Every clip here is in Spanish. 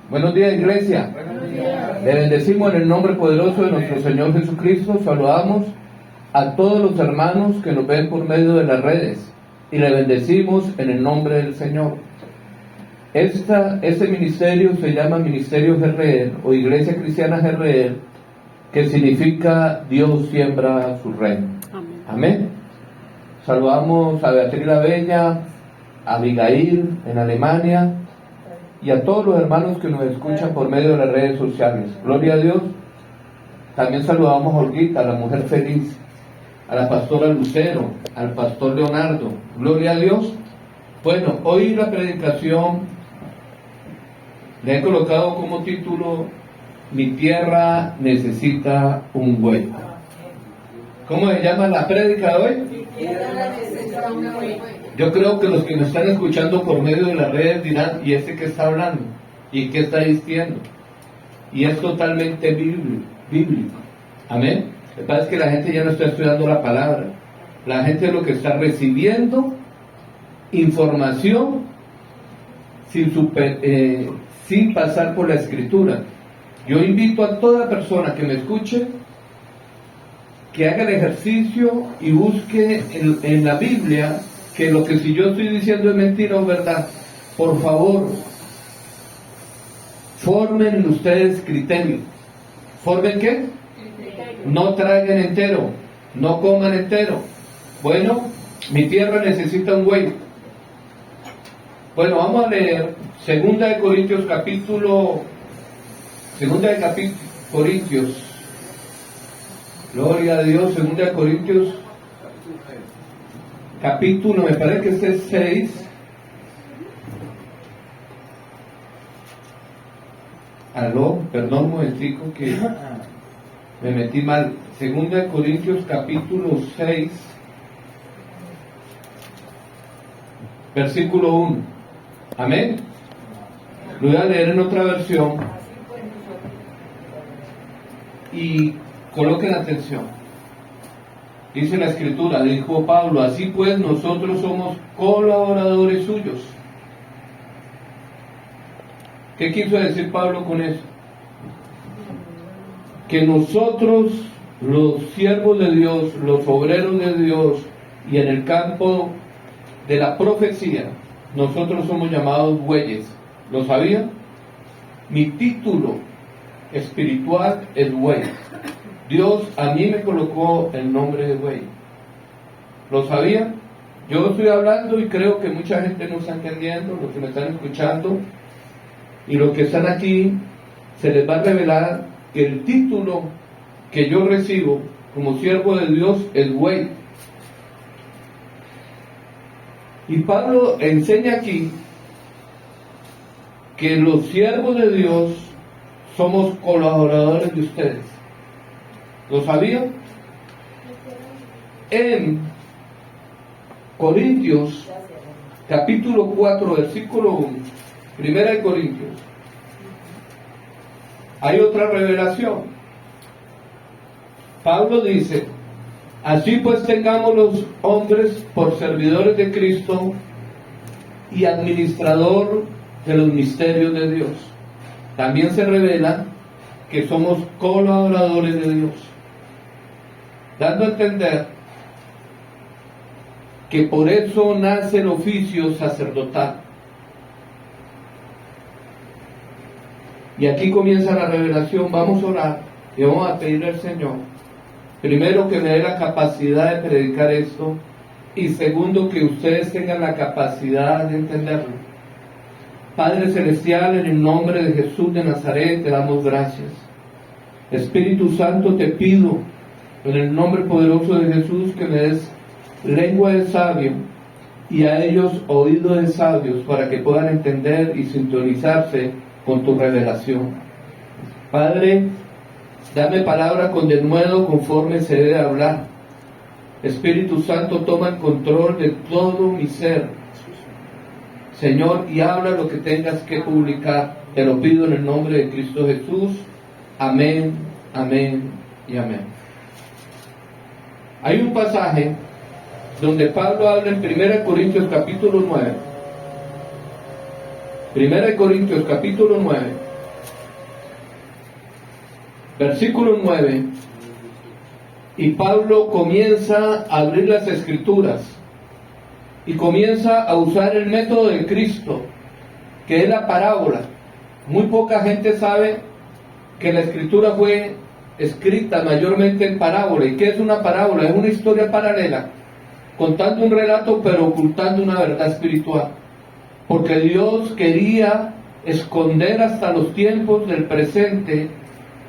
Buenos días, iglesia. Buenos días. Le bendecimos en el nombre poderoso de nuestro Señor Jesucristo. Saludamos a todos los hermanos que nos ven por medio de las redes y le bendecimos en el nombre del Señor. Este ministerio se llama Ministerio Jerreel o Iglesia Cristiana Jerreel, que significa Dios siembra su reino. Amén. Saludamos a Beatriz la Bella, a Abigail en Alemania y a todos los hermanos que nos escuchan por medio de las redes sociales. Gloria a Dios. También saludamos a Olguita, a la mujer feliz, a la pastora Lucero, al pastor Leonardo. Gloria a Dios. Bueno, hoy la predicación le he colocado como título: Mi tierra necesita un güey. ¿Cómo se llama la prédica de hoy? Mi tierra necesita un güey. Yo creo que los que me están escuchando por medio de las redes dirán: ¿y ese qué está hablando? ¿Y qué está diciendo? Y es totalmente bíblico. Amén. Lo que pasa es que la gente ya no está estudiando la palabra. La gente lo que está recibiendo información sin pasar por la escritura. Yo invito a toda persona que me escuche que haga el ejercicio y busque en la Biblia que lo que si yo estoy diciendo es mentira o verdad. Por favor, formen ustedes criterio. ¿Formen qué? No traigan entero, no coman entero. Bueno, mi tierra necesita un güey. Bueno, vamos a leer 2 de Corintios Corintios. Gloria a Dios, 2 de Corintios capítulo, me parece que este es 6. Aló, perdón un momentico que me metí mal. 2 de Corintios capítulo 6, versículo 1. Amén. Lo voy a leer en otra versión y coloquen atención. Dice la escritura, dijo Pablo: así pues nosotros somos colaboradores suyos. ¿Qué quiso decir Pablo con eso? Que nosotros, los siervos de Dios, los obreros de Dios, y en el campo de la profecía, nosotros somos llamados bueyes. ¿Lo sabían? Mi título espiritual es buey. Dios a mí me colocó el nombre de güey. ¿Lo sabían? Yo estoy hablando y creo que mucha gente no está entendiendo, los que me están escuchando y los que están aquí, se les va a revelar que el título que yo recibo como siervo de Dios es güey. Y Pablo enseña aquí que los siervos de Dios somos colaboradores de ustedes. ¿Lo sabían? En Corintios, capítulo 4, versículo 1, Primera de Corintios, hay otra revelación. Pablo dice: así pues tengamos los hombres por servidores de Cristo y administrador de los misterios de Dios. También se revela que somos colaboradores de Dios, dando a entender que por eso nace el oficio sacerdotal. Y aquí comienza la revelación. Vamos a orar y vamos a pedirle al Señor, primero, que me dé la capacidad de predicar esto, y segundo, que ustedes tengan la capacidad de entenderlo. Padre Celestial, en el nombre de Jesús de Nazaret te damos gracias. Espíritu Santo, te pido en el nombre poderoso de Jesús que me des lengua de sabio y a ellos oído de sabios, para que puedan entender y sintonizarse con tu revelación. Padre, dame palabra con denuedo conforme se debe hablar. Espíritu Santo, toma el control de todo mi ser, Señor, y habla lo que tengas que publicar. Te lo pido en el nombre de Cristo Jesús. Amén, amén y amén. Hay un pasaje donde Pablo habla en 1 Corintios capítulo 9. 1 Corintios capítulo 9, versículo 9, y Pablo comienza a abrir las escrituras y comienza a usar el método de Cristo, que es la parábola. Muy poca gente sabe que la escritura fue escrita mayormente en parábola. ¿Y qué es una parábola? Es una historia paralela, contando un relato pero ocultando una verdad espiritual, porque Dios quería esconder hasta los tiempos del presente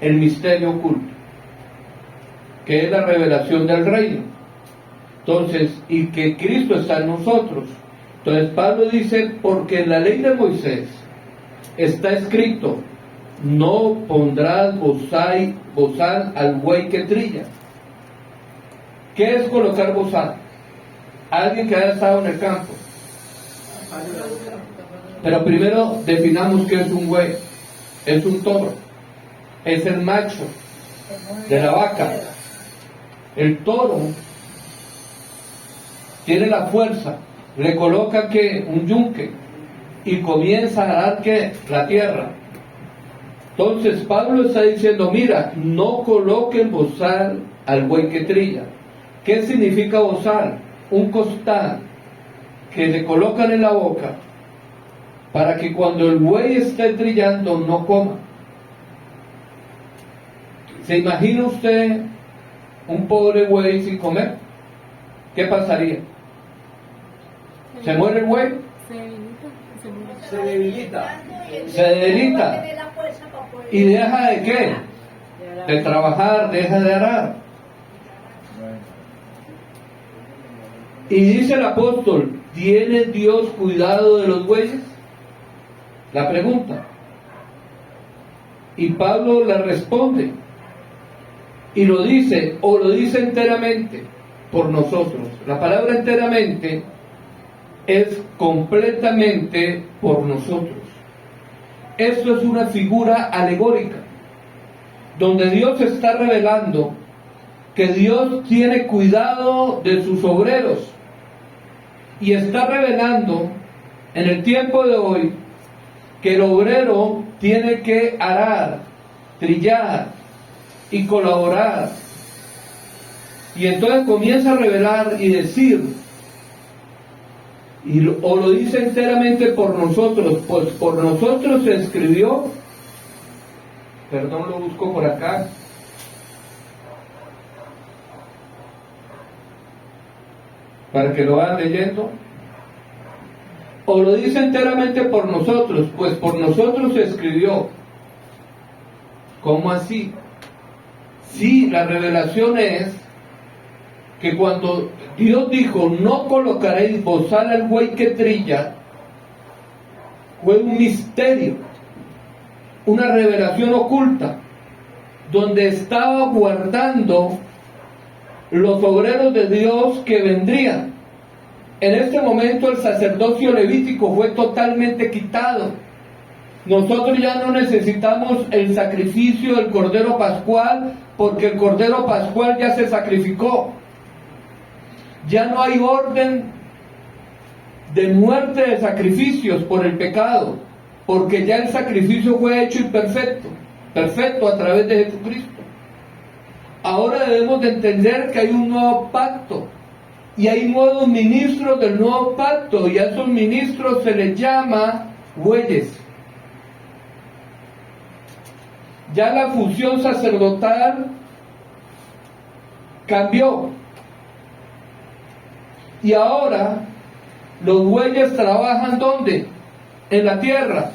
el misterio oculto, que es la revelación del reino. Entonces, y que Cristo está en nosotros. Entonces Pablo dice, porque en la ley de Moisés está escrito, no pondrás bozal al buey que trilla. ¿Qué es colocar bozal? Alguien que haya estado en el campo. Pero primero definamos qué es un buey. Es un toro. Es el macho de la vaca. El toro tiene la fuerza, le coloca que un yunque y comienza a arar que la tierra. Entonces Pablo está diciendo, mira, no coloquen bozal al buey que trilla. ¿Qué significa bozal? Un costal que le colocan en la boca para que cuando el buey esté trillando no coma. ¿Se imagina usted un pobre buey sin comer? ¿Qué pasaría? ¿Se muere el buey? Se debilita. Se debilita. ¿Y deja de qué? De trabajar, deja de arar. Y dice el apóstol, ¿tiene Dios cuidado de los bueyes? La pregunta. Y Pablo le responde. Y lo dice, o lo dice enteramente por nosotros. La palabra enteramente es completamente por nosotros. Esto es una figura alegórica, donde Dios está revelando que Dios tiene cuidado de sus obreros, y está revelando en el tiempo de hoy que el obrero tiene que arar, trillar y colaborar. Y entonces comienza a revelar y decir, o lo dice enteramente por nosotros, pues por nosotros se escribió, perdón, lo busco por acá, para que lo vayan leyendo, o lo dice enteramente por nosotros, pues por nosotros se escribió. ¿Cómo así? Sí, la revelación es que cuando Dios dijo, no colocaréis bozal al buey que trilla, fue un misterio, una revelación oculta, donde estaba guardando los obreros de Dios que vendrían. En este momento el sacerdocio levítico fue totalmente quitado. Nosotros ya no necesitamos el sacrificio del Cordero Pascual, porque el Cordero Pascual ya se sacrificó. Ya no hay orden de muerte de sacrificios por el pecado, porque ya el sacrificio fue hecho y perfecto a través de Jesucristo. Ahora debemos de entender que hay un nuevo pacto y hay nuevos ministros del nuevo pacto, y a esos ministros se les llama bueyes. Ya la función sacerdotal cambió. Y ahora los bueyes trabajan ¿dónde? En la tierra.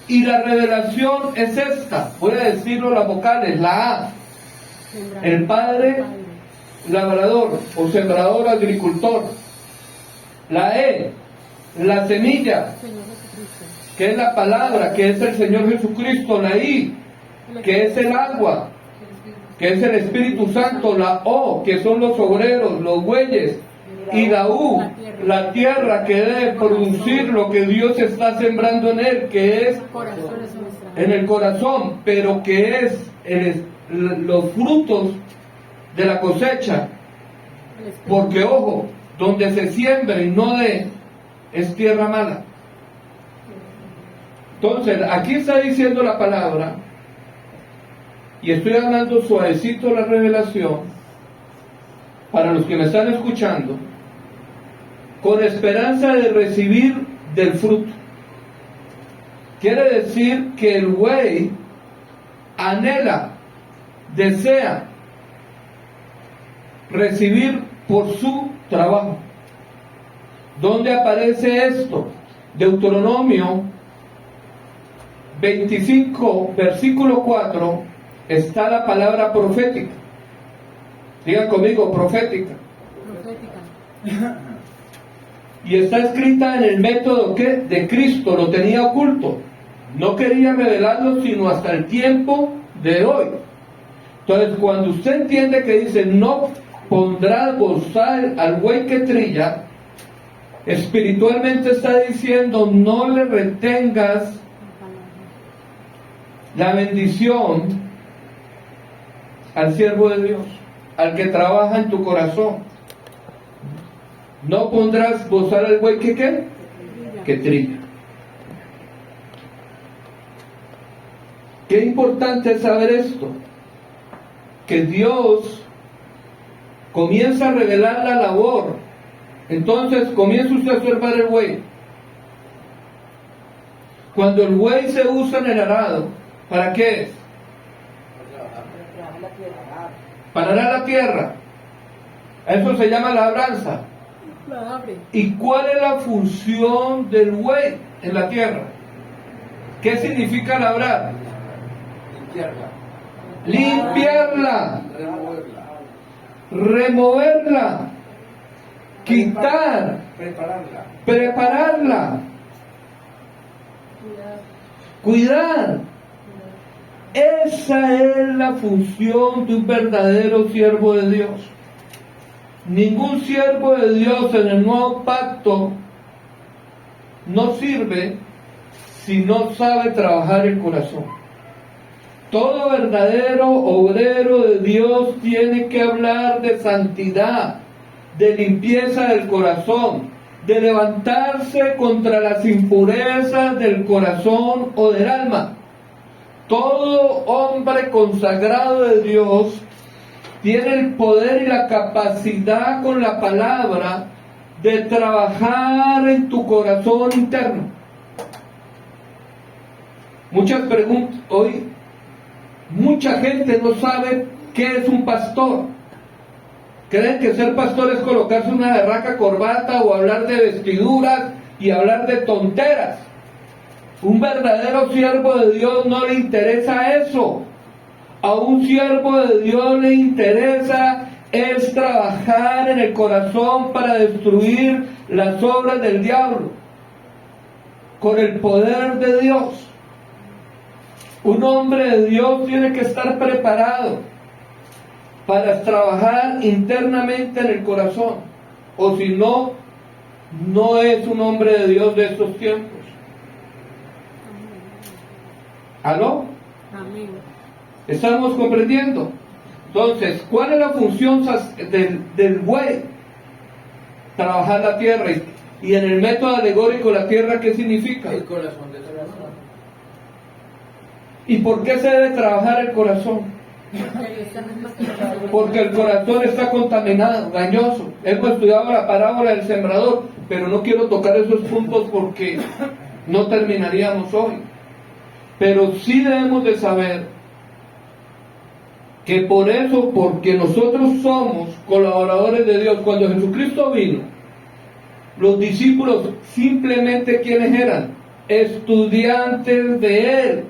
Y la revelación es esta. Voy a decirlo las vocales. La A, el padre labrador o sembrador agricultor. La E, la semilla, que es la palabra, que es el Señor Jesucristo. La I, que es el agua, que es el Espíritu Santo. La O, que son los obreros, los bueyes. Y la U, la tierra, que debe producir lo que Dios está sembrando en él, que es en el corazón, pero que es los frutos de la cosecha. Porque ojo, donde se siembra y no dé, es tierra mala. Entonces, aquí está diciendo la palabra y estoy hablando suavecito la revelación, para los que me están escuchando, con esperanza de recibir del fruto. Quiere decir que el buey anhela, desea recibir por su trabajo. ¿Dónde aparece esto? Deuteronomio 25, versículo 4, está la palabra profética. Digan conmigo, profética. Profética. Y está escrita en el método que de Cristo, lo tenía oculto. No quería revelarlo sino hasta el tiempo de hoy. Entonces, cuando usted entiende que dice, no pondrás bozal al buey que trilla, espiritualmente está diciendo, no le retengas la bendición al siervo de Dios, al que trabaja en tu corazón. No pondrás bozal al buey que ¿qué? Que trilla. Qué importante es saber esto, que Dios comienza a revelar la labor. Entonces comienza usted a observar el buey. Cuando el buey se usa en el arado, ¿para qué es? Para arar la tierra. Eso se llama labranza. ¿Y cuál es la función del buey en la tierra? ¿Qué significa labrar? Limpiarla, removerla, quitar, prepararla, cuidar. Esa es la función de un verdadero siervo de Dios. Ningún siervo de Dios en el nuevo pacto no sirve si no sabe trabajar el corazón. Todo verdadero obrero de Dios tiene que hablar de santidad, de limpieza del corazón, de levantarse contra las impurezas del corazón o del alma. Todo hombre consagrado de Dios tiene el poder y la capacidad con la palabra de trabajar en tu corazón interno. Muchas preguntas hoy. Mucha gente no sabe qué es un pastor. Creen que ser pastor es colocarse una berraca corbata o hablar de vestiduras y hablar de tonteras. Un verdadero siervo de Dios no le interesa eso. A un siervo de Dios le interesa es trabajar en el corazón para destruir las obras del diablo con el poder de Dios. Un hombre de Dios tiene que estar preparado para trabajar internamente en el corazón, o si no, no es un hombre de Dios de estos tiempos. ¿Aló? Amén. ¿Estamos comprendiendo? Entonces, ¿cuál es la función del buey? Trabajar la tierra. Y en el método alegórico, la tierra, ¿qué significa? El corazón de corazón. ¿Y por qué se debe trabajar el corazón? Porque el corazón está contaminado, dañoso. Hemos estudiado la parábola del sembrador, pero no quiero tocar esos puntos porque no terminaríamos hoy. Pero sí debemos de saber que por eso, porque nosotros somos colaboradores de Dios, cuando Jesucristo vino, los discípulos simplemente ¿quiénes eran? Estudiantes de Él.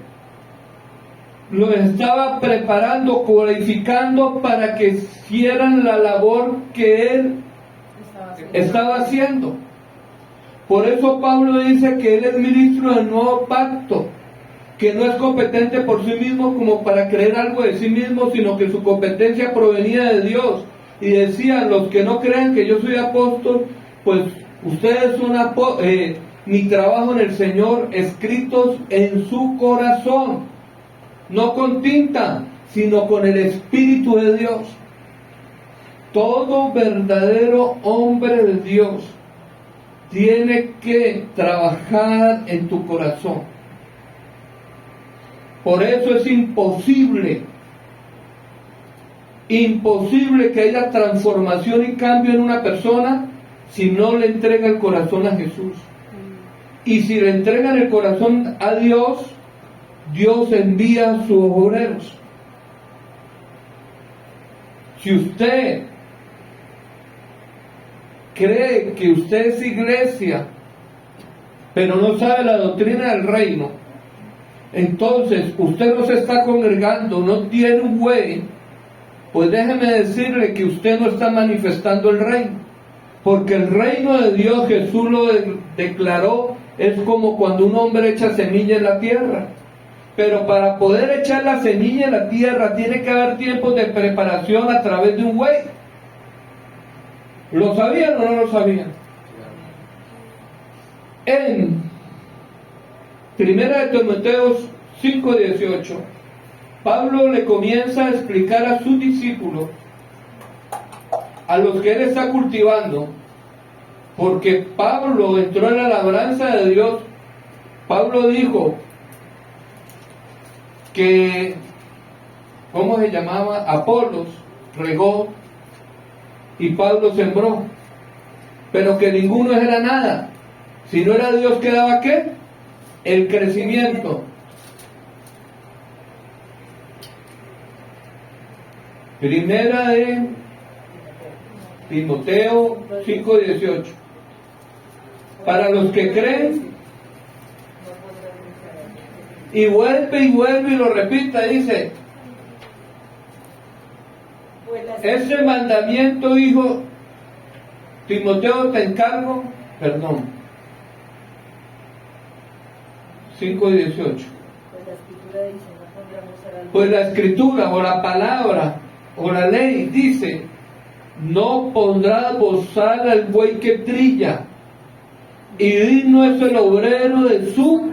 Los estaba preparando, cualificando para que hicieran la labor que Él estaba haciendo. Por eso Pablo dice que Él es ministro del nuevo pacto, que no es competente por sí mismo como para creer algo de sí mismo, sino que su competencia provenía de Dios. Y decía, los que no crean que yo soy apóstol, pues ustedes son mi trabajo en el Señor, escritos en su corazón, no con tinta, sino con el Espíritu de Dios. Todo verdadero hombre de Dios tiene que trabajar en tu corazón. Por eso es imposible Imposible que haya transformación y cambio en una persona si no le entrega el corazón a Jesús. Y si le entregan el corazón a Dios, Dios envía sus obreros. Si usted cree que usted es iglesia, pero no sabe la doctrina del reino, entonces usted no se está congregando, no tiene un güey, pues déjeme decirle que usted no está manifestando el reino. Porque el reino de Dios, Jesús lo declaró, es como cuando un hombre echa semilla en la tierra. Pero para poder echar la semilla en la tierra tiene que haber tiempos de preparación a través de un güey. ¿Lo sabían o no lo sabían? En 1 Timoteo 5:18, Pablo le comienza a explicar a sus discípulos, a los que él está cultivando, porque Pablo entró en la labranza de Dios. Pablo dijo que, ¿cómo se llamaba? Apolos regó y Pablo sembró, pero que ninguno era nada, si no era Dios que daba ¿qué? El crecimiento. Primera de Timoteo 5:18. Para los que creen, y vuelve y lo repita, dice: ese mandamiento, hijo Timoteo, te encargo, perdón, 5:18. Pues la escritura o la palabra o la ley dice: no pondrás bozal al buey que trilla, y digno es el obrero de su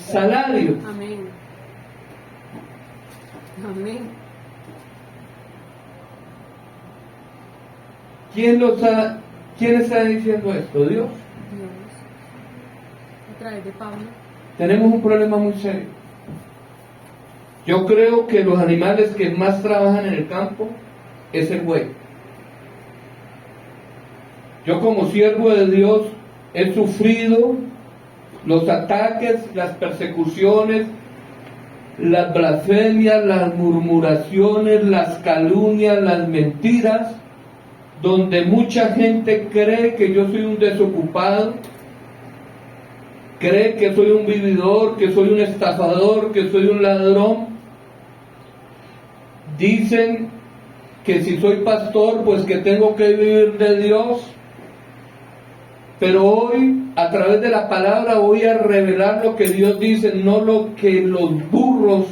salario. Amén. Amén. ¿Quién está diciendo esto? Dios. Dios. A través de Pablo. Tenemos un problema muy serio. Yo creo que los animales que más trabajan en el campo es el buey. Yo, como siervo de Dios, he sufrido los ataques, las persecuciones, las blasfemias, las murmuraciones, las calumnias, las mentiras, donde mucha gente cree que yo soy un desocupado, cree que soy un vividor, que soy un estafador, que soy un ladrón. Dicen que si soy pastor, pues que tengo que vivir de Dios. Pero hoy, a través de la palabra, voy a revelar lo que Dios dice, no lo que los burros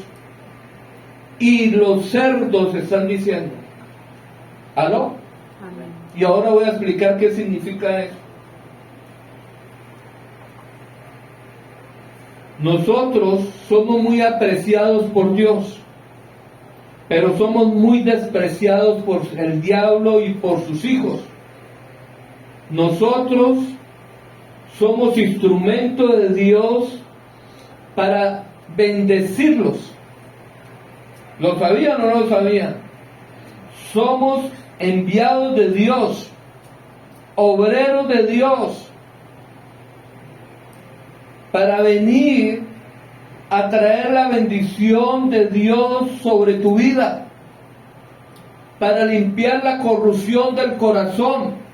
y los cerdos están diciendo. ¿Aló? Amén. Y ahora voy a explicar qué significa eso. Nosotros somos muy apreciados por Dios, pero somos muy despreciados por el diablo y por sus hijos. Nosotros somos instrumento de Dios para bendecirlos. ¿Lo sabían o no lo sabían? Somos enviados de Dios, obreros de Dios, para venir a traer la bendición de Dios sobre tu vida, para limpiar la corrupción del corazón.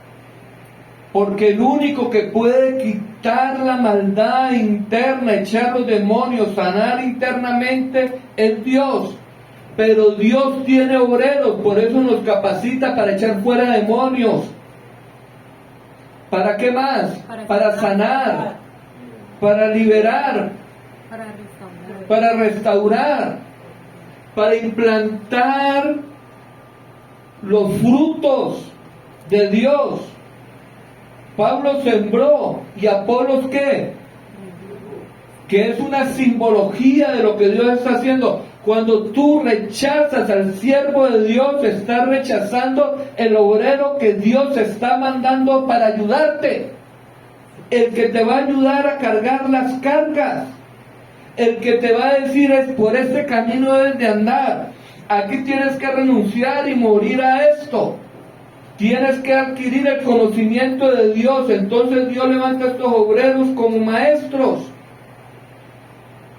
Porque el único que puede quitar la maldad interna, echar los demonios, sanar internamente, es Dios. Pero Dios tiene obreros, por eso nos capacita para echar fuera demonios. ¿Para qué más? Para sanar, para liberar, para restaurar, para implantar los frutos de Dios. Pablo sembró, y Apolos ¿qué? Que es una simbología de lo que Dios está haciendo. Cuando tú rechazas al siervo de Dios, estás rechazando el obrero que Dios está mandando para ayudarte. El que te va a ayudar a cargar las cargas. El que te va a decir es: por este camino debes de andar. Aquí tienes que renunciar y morir a esto. Tienes que adquirir el conocimiento de Dios. Entonces Dios levanta a estos obreros como maestros.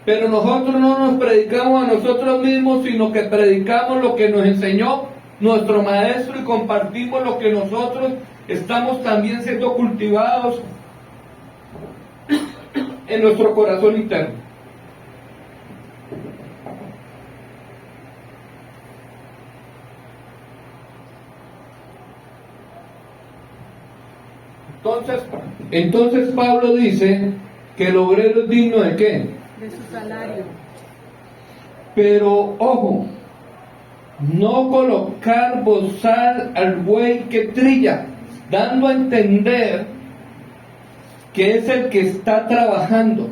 Pero nosotros no nos predicamos a nosotros mismos, sino que predicamos lo que nos enseñó nuestro maestro y compartimos lo que nosotros estamos también siendo cultivados en nuestro corazón interno. Entonces Pablo dice que el obrero es digno ¿de qué? De su salario. Pero ojo, no colocar bozal al buey que trilla, dando a entender que es el que está trabajando,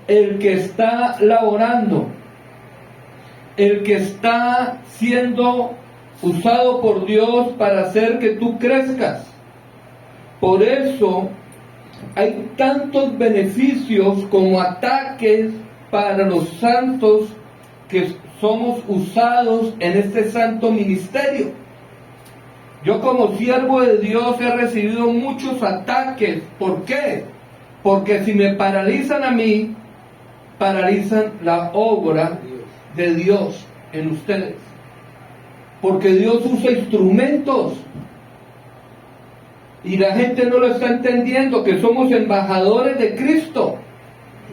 el que está laborando, el que está siendo usado por Dios para hacer que tú crezcas. Por eso hay tantos beneficios como ataques para los santos que somos usados en este santo ministerio. Yo como siervo de Dios he recibido muchos ataques. ¿Por qué? Porque si me paralizan a mí, paralizan la obra de Dios en ustedes. Porque Dios usa instrumentos. Y la gente no lo está entendiendo, que somos embajadores de Cristo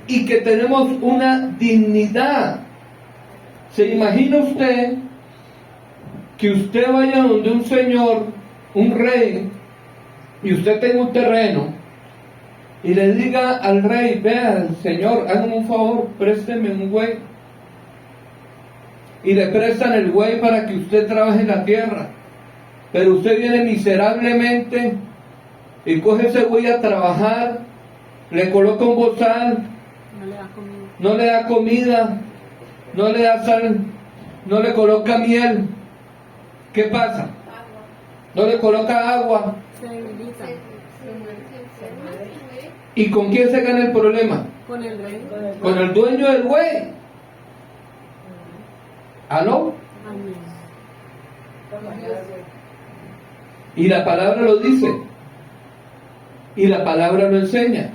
y que tenemos una dignidad. ¿Se imagina usted que usted vaya donde un señor, un rey, y usted tenga un terreno y le diga al rey: vea, señor, hágame un favor, présteme un güey? Y le prestan el güey para que usted trabaje en la tierra, pero usted viene miserablemente y coge ese güey a trabajar, le coloca un bozal, no le da comida, no le da sal, no le coloca miel. ¿Qué pasa? No le coloca agua. Se debilita. ¿Y con quién se gana el problema? Con el rey. Con el dueño del güey. ¿Aló? Amén. Y la palabra lo dice. Y la palabra lo enseña.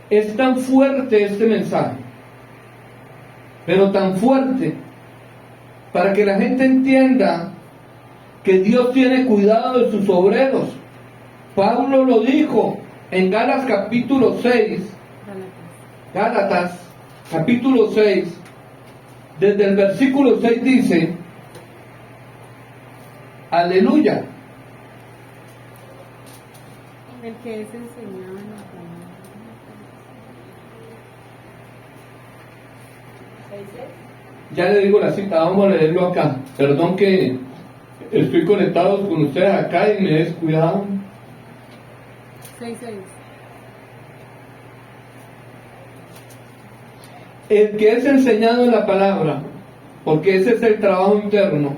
Es tan fuerte este mensaje, pero tan fuerte, para que la gente entienda que Dios tiene cuidado de sus obreros. Pablo lo dijo en Gálatas capítulo 6, Gálatas capítulo 6, desde el versículo 6 dice: aleluya. El que es enseñado en la palabra. Ya le digo la cita, vamos a leerlo acá. Perdón que estoy conectado con ustedes acá y me he descuidado. 6:6. El que es enseñado en la palabra, porque ese es el trabajo interno,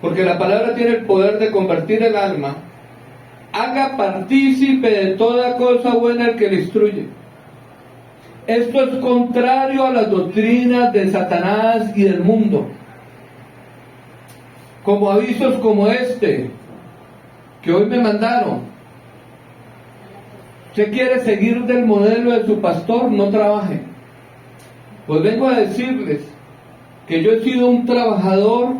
porque la palabra tiene el poder de convertir el alma, haga partícipe de toda cosa buena el que le instruye. Esto es contrario a las doctrinas de Satanás y del mundo. Como avisos como este, que hoy me mandaron. ¿Usted quiere seguir del modelo de su pastor? No trabaje. Pues vengo a decirles que yo he sido un trabajador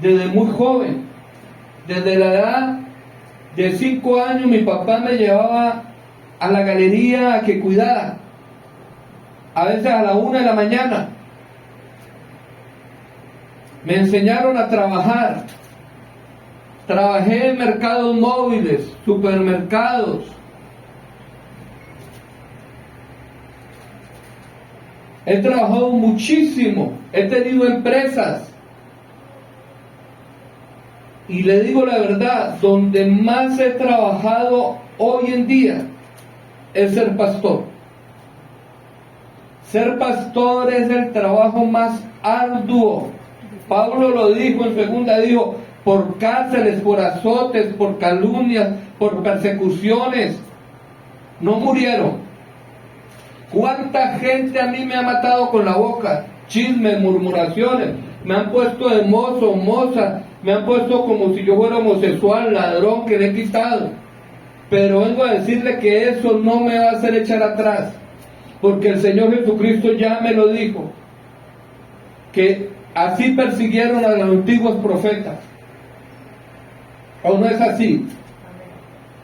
desde muy joven. Desde la edad de 5 años mi papá me llevaba a la galería a que cuidara. A veces a la 1 de la mañana. Me enseñaron a trabajar. Trabajé en mercados móviles, supermercados. He trabajado muchísimo. He tenido empresas. Y le digo la verdad, donde más he trabajado hoy en día es ser pastor. Ser pastor es el trabajo más arduo. Pablo lo dijo en segunda, dijo: por cárceles, por azotes, por calumnias, por persecuciones. No murieron. ¿Cuánta gente a mí me ha matado con la boca? chismes, murmuraciones, me han puesto de mozo, moza, me han puesto como si yo fuera homosexual, ladrón, que le he quitado. Pero vengo a decirle que eso no me va a hacer echar atrás, porque el Señor Jesucristo ya me lo dijo, que así persiguieron a los antiguos profetas. ¿O no es así?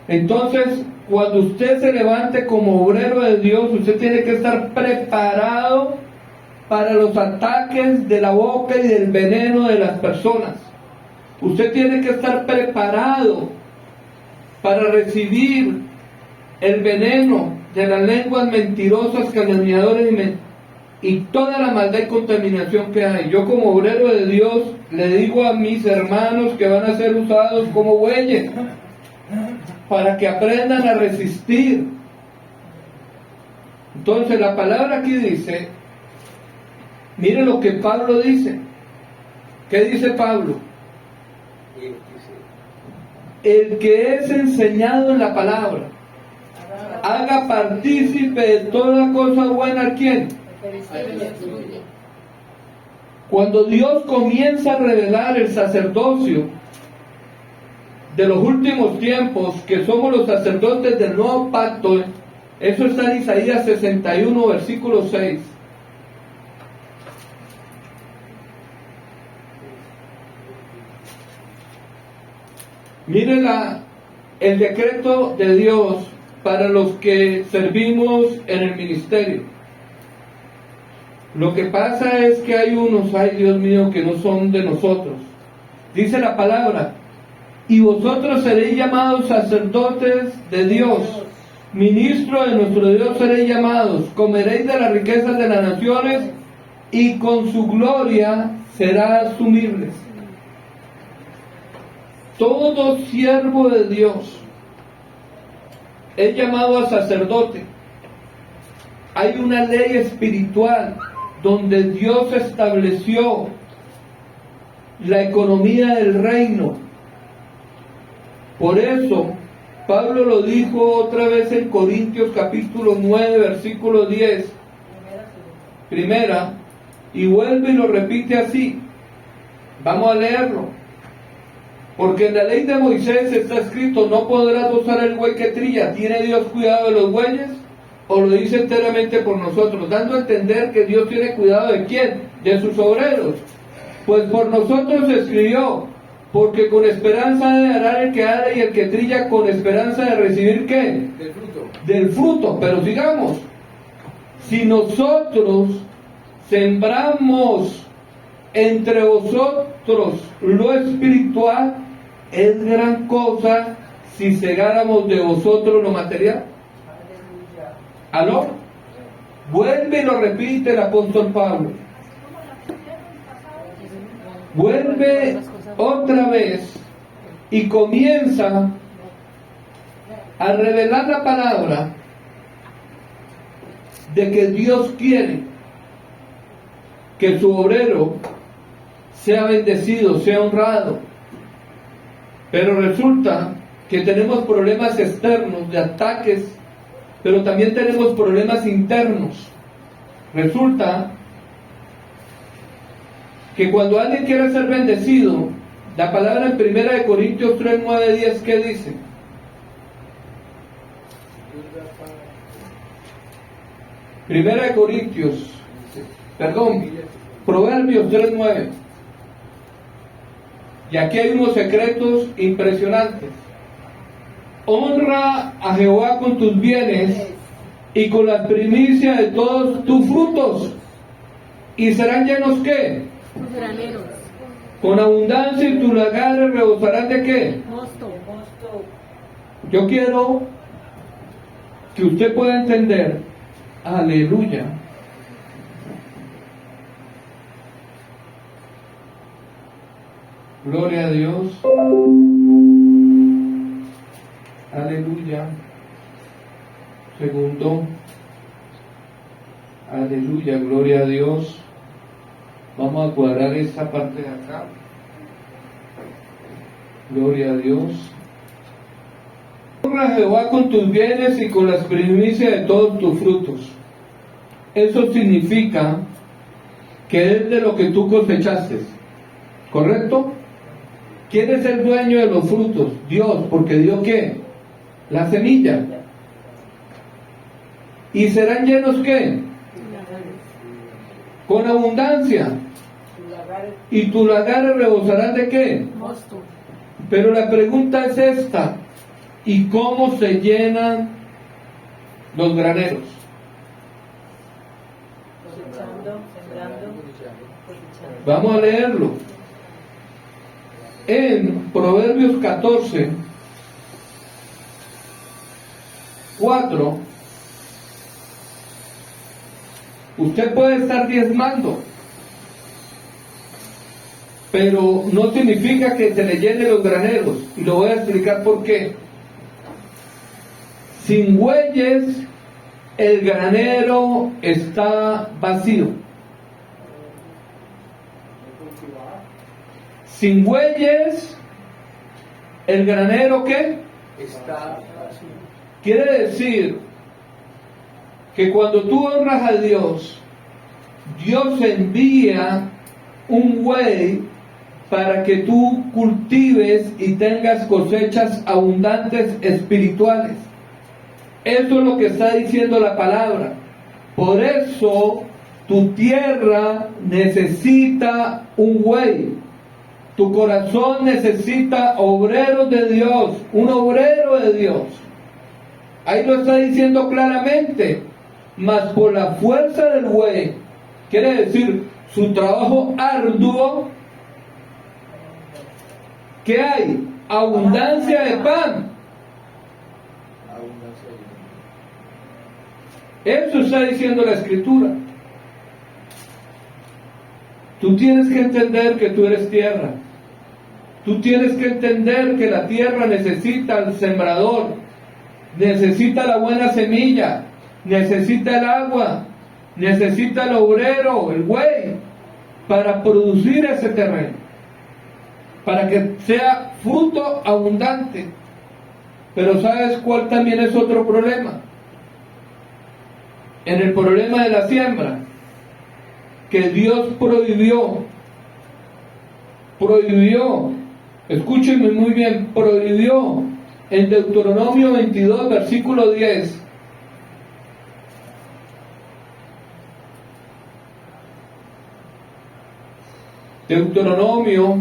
Entonces, cuando usted se levante como obrero de Dios, usted tiene que estar preparado para los ataques de la boca y del veneno de las personas. Usted tiene que estar preparado para recibir el veneno de las lenguas mentirosas, calumniadoras y toda la maldad y contaminación que hay. Yo como obrero de Dios le digo a mis hermanos que van a ser usados como bueyes para que aprendan a resistir. Entonces la palabra aquí dice, mire lo que Pablo dice. ¿Qué dice Pablo? El que es enseñado en la palabra, haga partícipe de toda cosa buena a quién. Cuando Dios comienza a revelar el sacerdocio de los últimos tiempos, que somos los sacerdotes del nuevo pacto, eso está en Isaías 61, versículo 6. Miren el decreto de Dios para los que servimos en el ministerio. Lo que pasa es que hay unos, ay Dios mío, que no son de nosotros. Dice la palabra, y vosotros seréis llamados sacerdotes de Dios, ministros de nuestro Dios seréis llamados, comeréis de las riquezas de las naciones y con su gloria será asumibles. Todo siervo de Dios es llamado a sacerdote. Hay una ley espiritual donde Dios estableció la economía del reino. Por eso, Pablo lo dijo otra vez en Corintios capítulo 9, versículo 10. Primera, y vuelve y lo repite así. Vamos a leerlo. Porque en la ley de Moisés está escrito, no podrás usar el buey que trilla. ¿Tiene Dios cuidado de los bueyes? ¿O lo dice enteramente por nosotros? Dando a entender que Dios tiene cuidado ¿de quién? De sus obreros. Pues por nosotros se escribió, porque con esperanza de arar el que ara y el que trilla con esperanza de recibir ¿qué? Del fruto. Del fruto. Pero sigamos. Si nosotros sembramos entre vosotros lo espiritual, es gran cosa si segáramos de vosotros lo material. ¿Aló? Vuelve y lo repite el apóstol Pablo. Vuelve otra vez y comienza a revelar la palabra de que Dios quiere que su obrero sea bendecido, sea honrado. Pero resulta que tenemos problemas externos de ataques, pero también tenemos problemas internos. Resulta que cuando alguien quiere ser bendecido, la palabra en 1 Corintios 3, 9, 10, ¿qué dice? Proverbios 3, 9. Y aquí hay unos secretos impresionantes. Honra a Jehová con tus bienes y con las primicias de todos tus frutos. ¿Y serán llenos qué? Tus graneros. Con abundancia y tus lagares rebosarán de qué? Mosto. Yo quiero que usted pueda entender, aleluya, gloria a Dios, aleluya, segundo, aleluya, gloria a Dios. Vamos a cuadrar esta parte de acá, gloria a Dios. Honra a Jehová con tus bienes y con las primicias de todos tus frutos. Eso significa que es de lo que tú cosechaste. ¿Correcto? ¿Quién es el dueño de los frutos? Dios, porque dio ¿qué? La semilla. ¿Y serán llenos qué? Con abundancia. ¿Y tus lagares rebosarán de qué? Mosto. Pero la pregunta es esta: ¿y cómo se llenan los graneros? Cosechando, sembrando, cosechando. Vamos a leerlo. En Proverbios 14, 4, usted puede estar diezmando, pero no significa que se le llenen los graneros. Y lo voy a explicar por qué. Sin bueyes, el granero está vacío. Sin bueyes, el granero ¿qué? Está vacío. Quiere decir que cuando tú honras a Dios, Dios envía un buey para que tú cultives y tengas cosechas abundantes espirituales. Eso es lo que está diciendo la palabra. Por eso tu tierra necesita un buey. Tu corazón necesita obreros de Dios, un obrero de Dios. Ahí lo está diciendo claramente. Mas por la fuerza del buey, quiere decir su trabajo arduo, ¿qué hay? Abundancia de pan. Abundancia de pan. Eso está diciendo la Escritura. Tú tienes que entender que tú eres tierra. Tú tienes que entender que la tierra necesita al sembrador, necesita la buena semilla, necesita el agua, necesita el obrero, el buey, para producir ese terreno, para que sea fruto abundante. Pero ¿sabes cuál también es otro problema? En el problema de la siembra, que Dios prohibió, escúchenme muy bien, prohibió en Deuteronomio 22, versículo 10, Deuteronomio,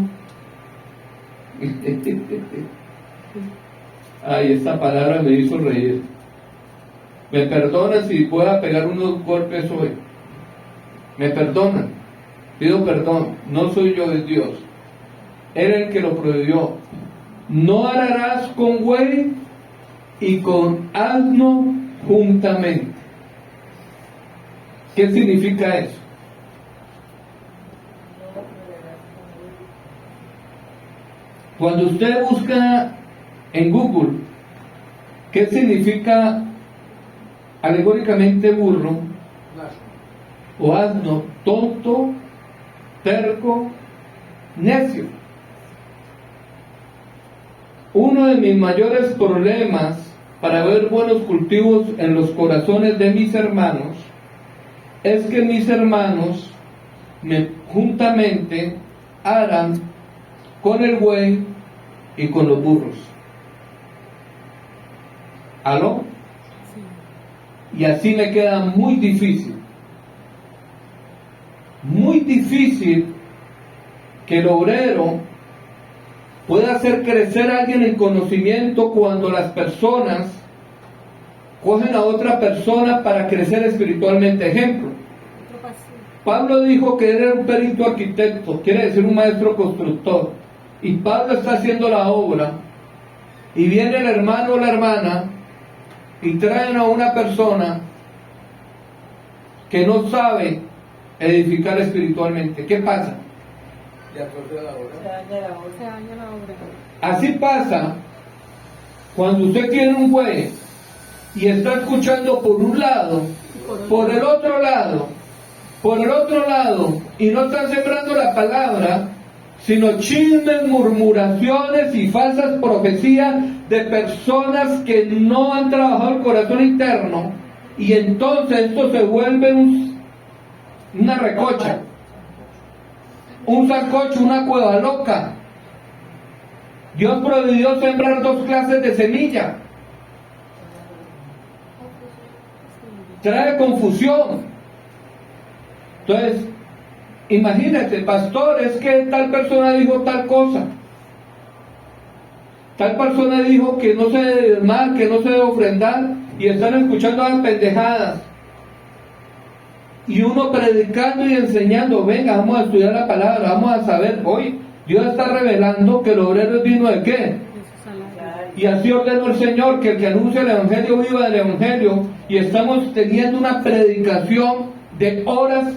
ay, esta palabra me hizo reír. Me perdonan si pueda pegar unos golpes hoy. Me perdonan, pido perdón, no soy yo, es Dios. Era el que lo prohibió. No ararás con buey y con asno juntamente. ¿Qué significa eso? Cuando usted busca en Google qué significa alegóricamente burro o asno, tonto, terco, necio. Uno de mis mayores problemas para ver buenos cultivos en los corazones de mis hermanos es que mis hermanos juntamente aran con el buey y con los burros. ¿Aló? Sí. Y así me queda muy difícil que el obrero pueda hacer crecer a alguien en conocimiento cuando las personas cogen a otra persona para crecer espiritualmente. Ejemplo, Otro pastor. Pablo dijo que era un perito arquitecto, quiere decir un maestro constructor, y Pablo está haciendo la obra, y viene el hermano o la hermana y traen a una persona que no sabe edificar espiritualmente. ¿Qué pasa? De acuerdo a la hora. Se daña la Se obra. daña la obra. Así pasa cuando usted tiene un buey y está escuchando por un lado, por el otro lado, y no están sembrando la palabra, sino chismes, murmuraciones y falsas profecías de personas que no han trabajado el corazón interno, y entonces esto se vuelve una recocha. un sancocho, una cueva loca. Dios prohibió sembrar 2 clases de semilla. Trae confusión. Entonces, imagínate, pastor, es que tal persona dijo tal cosa. Tal persona dijo que no se debe más, que no se debe ofrendar, y están escuchando las pendejadas. Y uno predicando y enseñando, venga, vamos a estudiar la palabra, vamos a saber, hoy Dios está revelando que el obrero es digno de qué. De su salario. Y así ordenó el Señor, que el que anuncia el Evangelio viva del Evangelio, y estamos teniendo una predicación de horas,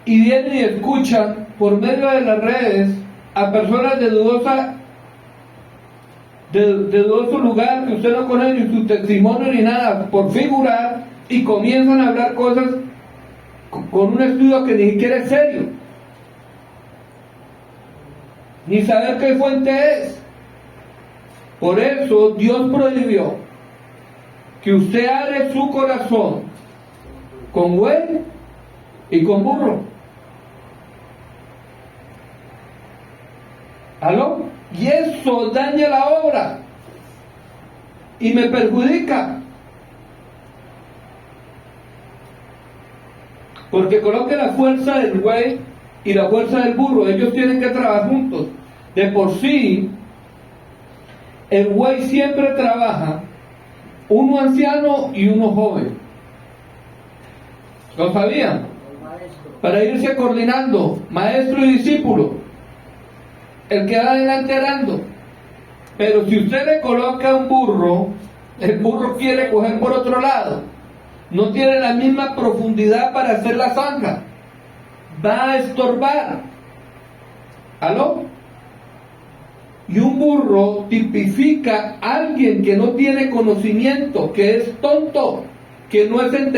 y vienen y escuchan por medio de las redes a personas de dudoso lugar, que usted no conoce ni su testimonio ni nada, por figurar, y comienzan a hablar cosas con un estudio que ni siquiera es serio, ni saber qué fuente es. Por eso Dios prohibió que usted abra su corazón con buey y con burro. ¿Aló? Y eso daña la obra y me perjudica, porque coloque la fuerza del buey y la fuerza del burro, ellos tienen que trabajar juntos. De por sí, el buey siempre trabaja uno anciano y uno joven. ¿Lo sabían? Para irse coordinando, maestro y discípulo, el que va adelanterando. Pero si usted le coloca un burro, el burro quiere coger por otro lado, no tiene la misma profundidad para hacer la zanja, va a estorbar. ¿Aló? Y un burro tipifica a alguien que no tiene conocimiento, que es tonto, que no es entendido.